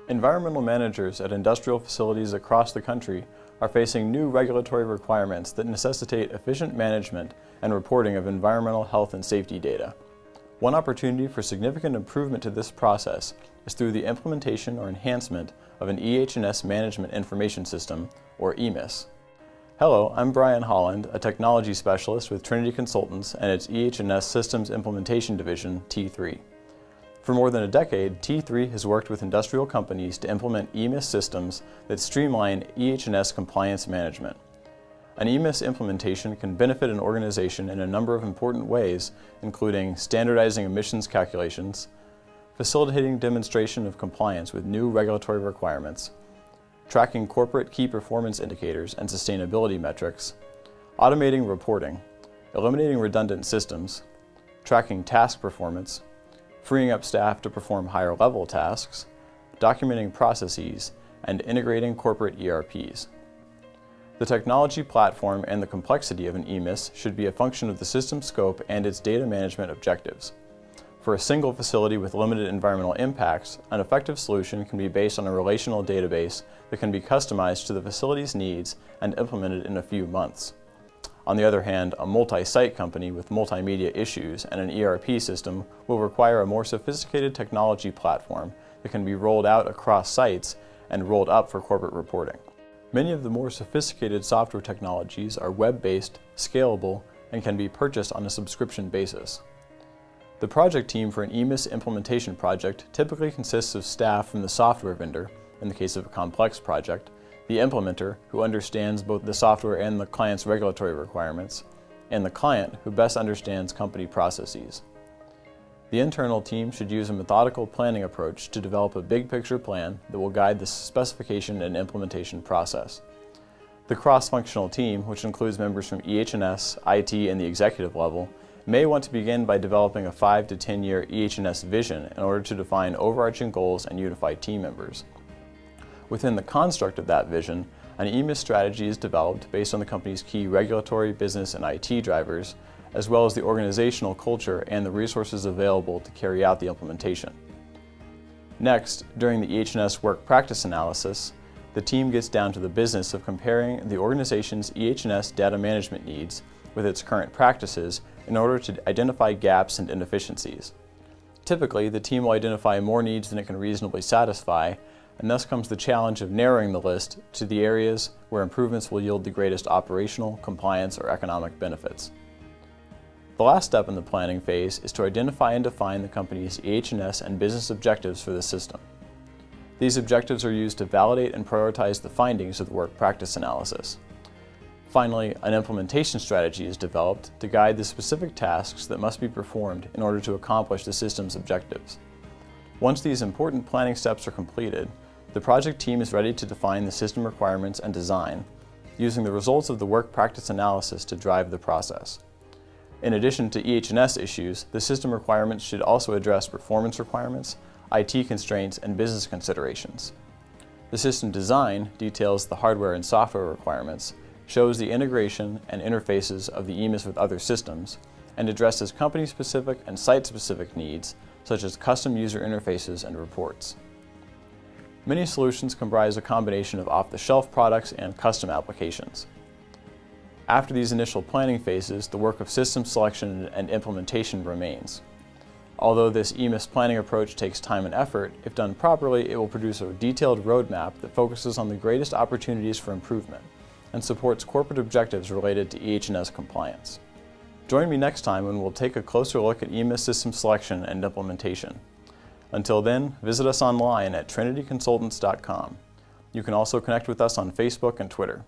Environmental managers at industrial facilities across the country are facing new regulatory requirements that necessitate efficient management and reporting of environmental health and safety data. One opportunity for significant improvement to this process is through the implementation or enhancement of an EH&S management information system, or EMIS. Hello, I'm Brian Holland, a technology specialist with Trinity Consultants and its EH&S Systems Implementation Division, T3. For more than a decade, T3 has worked with industrial companies to implement EMIS systems that streamline EH&S compliance management. An EMIS implementation can benefit an organization in a number of important ways, including standardizing emissions calculations, facilitating demonstration of compliance with new regulatory requirements, tracking corporate key performance indicators and sustainability metrics, automating reporting, eliminating redundant systems, tracking task performance, freeing up staff to perform higher-level tasks, documenting processes, and integrating corporate ERPs. The technology platform and the complexity of an EMIS should be a function of the system scope and its data management objectives. For a single facility with limited environmental impacts, an effective solution can be based on a relational database that can be customized to the facility's needs and implemented in a few months. On the other hand, a multi-site company with multimedia issues and an ERP system will require a more sophisticated technology platform that can be rolled out across sites and rolled up for corporate reporting. Many of the more sophisticated software technologies are web-based, scalable, and can be purchased on a subscription basis. The project team for an EMIS implementation project typically consists of staff from the software vendor, in the case of a complex project, the implementer, who understands both the software and the client's regulatory requirements, and the client, who best understands company processes. The internal team should use a methodical planning approach to develop a big-picture plan that will guide the specification and implementation process. The cross-functional team, which includes members from EH&S, IT, and the executive level, may want to begin by developing a 5 to 10-year EH&S vision in order to define overarching goals and unify team members. Within the construct of that vision, an EMIS strategy is developed based on the company's key regulatory, business, and IT drivers, as well as the organizational culture and the resources available to carry out the implementation. Next, during the EH&S work practice analysis, the team gets down to the business of comparing the organization's EH&S data management needs with its current practices in order to identify gaps and inefficiencies. Typically, the team will identify more needs than it can reasonably satisfy, and thus comes the challenge of narrowing the list to the areas where improvements will yield the greatest operational, compliance, or economic benefits. The last step in the planning phase is to identify and define the company's EH&S and business objectives for the system. These objectives are used to validate and prioritize the findings of the work practice analysis. Finally, an implementation strategy is developed to guide the specific tasks that must be performed in order to accomplish the system's objectives. Once these important planning steps are completed, the project team is ready to define the system requirements and design, using the results of the work practice analysis to drive the process. In addition to EH&S issues, the system requirements should also address performance requirements, IT constraints, and business considerations. The system design details the hardware and software requirements, shows the integration and interfaces of the EMIS with other systems, and addresses company-specific and site-specific needs, such as custom user interfaces and reports. Many solutions comprise a combination of off-the-shelf products and custom applications. After these initial planning phases, the work of system selection and implementation remains. Although this EMIS planning approach takes time and effort, if done properly, it will produce a detailed roadmap that focuses on the greatest opportunities for improvement and supports corporate objectives related to EH&S compliance. Join me next time when we'll take a closer look at EMIS system selection and implementation. Until then, visit us online at trinityconsultants.com. You can also connect with us on Facebook and Twitter.